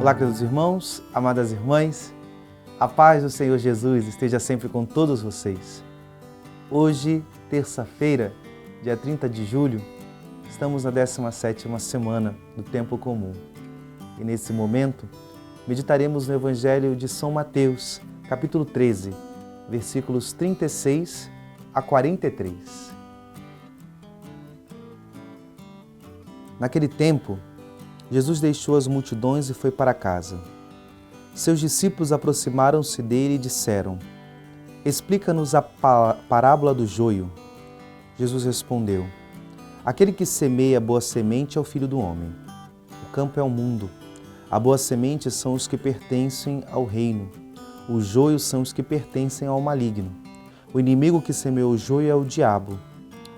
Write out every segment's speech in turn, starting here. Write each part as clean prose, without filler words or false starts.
Olá, queridos irmãos, amadas irmãs, a paz do Senhor Jesus esteja sempre com todos vocês. Hoje, terça-feira, dia 30 de julho, estamos na 17ª semana do Tempo Comum. E nesse momento, meditaremos no Evangelho de São Mateus, capítulo 13, versículos 36 a 43. Naquele tempo, Jesus deixou as multidões e foi para casa. Seus discípulos aproximaram-se dele e disseram: Explica-nos a parábola do joio. Jesus respondeu: Aquele que semeia boa semente é o Filho do Homem. O campo é o mundo. A boa semente são os que pertencem ao reino. Os joios são os que pertencem ao maligno. O inimigo que semeou o joio é o diabo.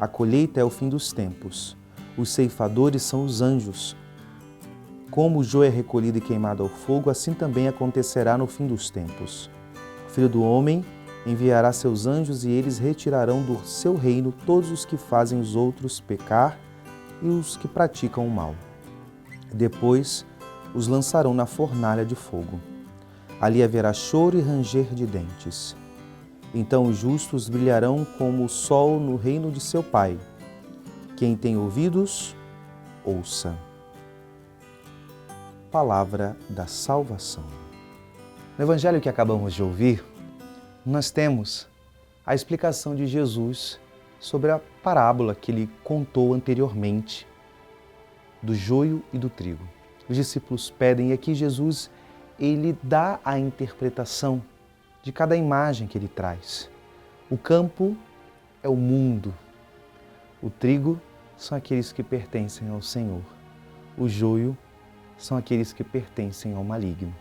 A colheita é o fim dos tempos. Os ceifadores são os anjos. Como o joio é recolhido e queimado ao fogo, assim também acontecerá no fim dos tempos. O Filho do Homem enviará seus anjos e eles retirarão do seu reino todos os que fazem os outros pecar e os que praticam o mal. Depois os lançarão na fornalha de fogo. Ali haverá choro e ranger de dentes. Então os justos brilharão como o sol no reino de seu Pai. Quem tem ouvidos, ouça. Palavra da salvação. No Evangelho que acabamos de ouvir, nós temos a explicação de Jesus sobre a parábola que ele contou anteriormente do joio e do trigo. Os discípulos pedem e aqui Jesus ele dá a interpretação de cada imagem que ele traz. O campo é o mundo. O trigo são aqueles que pertencem ao Senhor. O joio são aqueles que pertencem ao maligno.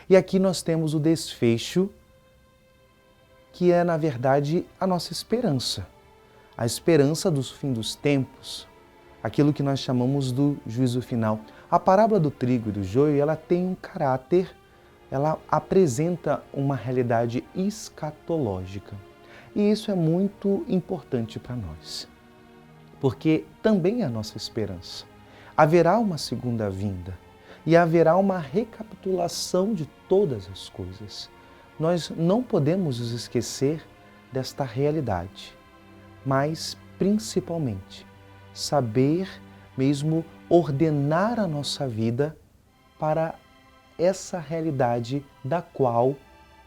E aqui nós temos o desfecho, que é, na verdade, a nossa esperança. A esperança do fim dos tempos, aquilo que nós chamamos do juízo final. A parábola do trigo e do joio, ela tem um caráter, ela apresenta uma realidade escatológica. E isso é muito importante para nós, porque também é a nossa esperança. Haverá uma segunda vinda. E haverá uma recapitulação de todas as coisas. Nós não podemos nos esquecer desta realidade, mas principalmente saber mesmo ordenar a nossa vida para essa realidade da qual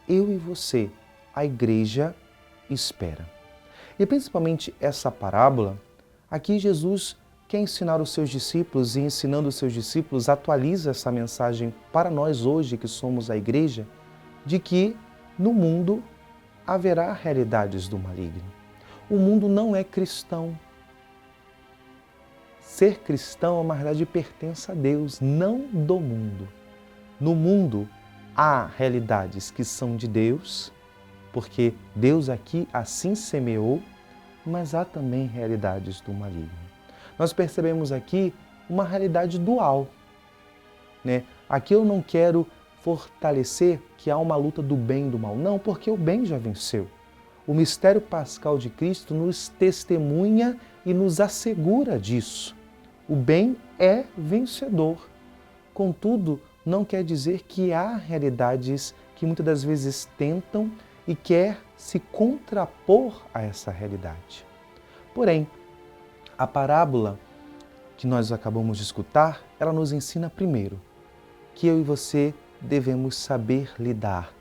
eu e você, a Igreja, espera. E principalmente essa parábola, aqui Jesus quer ensinar os seus discípulos e ensinando os seus discípulos, atualiza essa mensagem para nós hoje que somos a Igreja, de que no mundo haverá realidades do maligno. O mundo não é cristão. Ser cristão é uma realidade que pertence a Deus, não do mundo. No mundo há realidades que são de Deus, porque Deus aqui assim semeou, mas há também realidades do maligno. Nós percebemos aqui uma realidade dual, né? Aqui eu não quero fortalecer que há uma luta do bem e do mal. Não, porque o bem já venceu. O mistério pascal de Cristo nos testemunha e nos assegura disso. O bem é vencedor. Contudo, não quer dizer que há realidades que muitas das vezes tentam e quer se contrapor a essa realidade. Porém, a parábola que nós acabamos de escutar, ela nos ensina primeiro que eu e você devemos saber lidar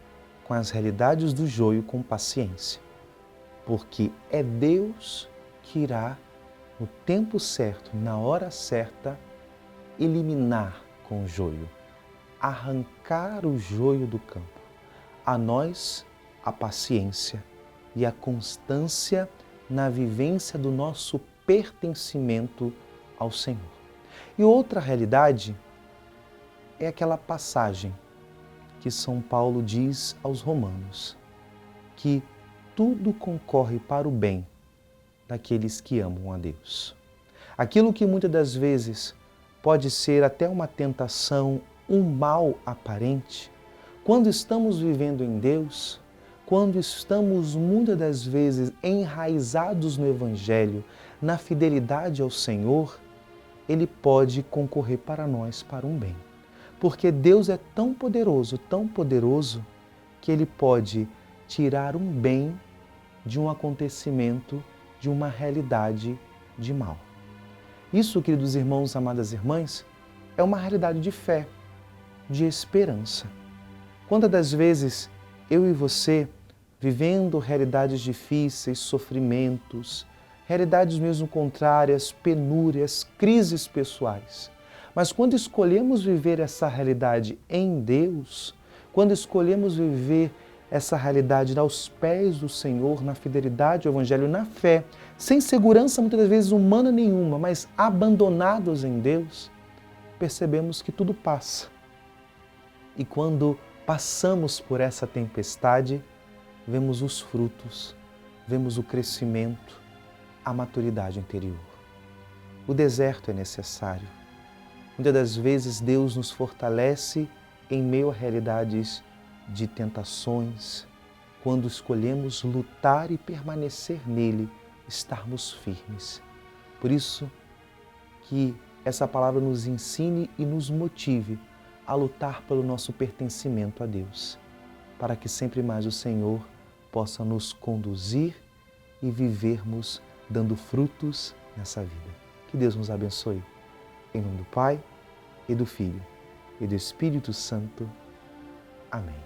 com as realidades do joio com paciência, porque é Deus que irá, no tempo certo, na hora certa, eliminar com o joio, arrancar o joio do campo. A nós, a paciência e a constância na vivência do nosso pertencimento ao Senhor. E outra realidade é aquela passagem que São Paulo diz aos Romanos, que tudo concorre para o bem daqueles que amam a Deus. Aquilo que muitas das vezes pode ser até uma tentação, um mal aparente, quando estamos vivendo em Deus, quando estamos muitas das vezes enraizados no Evangelho, na fidelidade ao Senhor, Ele pode concorrer para nós para um bem. Porque Deus é tão poderoso, que Ele pode tirar um bem de um acontecimento, de uma realidade de mal. Isso, queridos irmãos, amadas irmãs, é uma realidade de fé, de esperança. Quantas das vezes eu e você, vivendo realidades difíceis, sofrimentos, realidades mesmo contrárias, penúrias, crises pessoais, mas quando escolhemos viver essa realidade em Deus, quando escolhemos viver essa realidade aos pés do Senhor, na fidelidade ao Evangelho, na fé, sem segurança muitas das vezes humana nenhuma, mas abandonados em Deus, percebemos que tudo passa. E quando passamos por essa tempestade, vemos os frutos, vemos o crescimento, a maturidade interior. O deserto é necessário. Muitas das vezes Deus nos fortalece em meio a realidades de tentações, quando escolhemos lutar e permanecer nele, estarmos firmes. Por isso que essa palavra nos ensine e nos motive a lutar pelo nosso pertencimento a Deus, para que sempre mais o Senhor possa nos conduzir e vivermos dando frutos nessa vida. Que Deus nos abençoe. Em nome do Pai, e do Filho, e do Espírito Santo. Amém.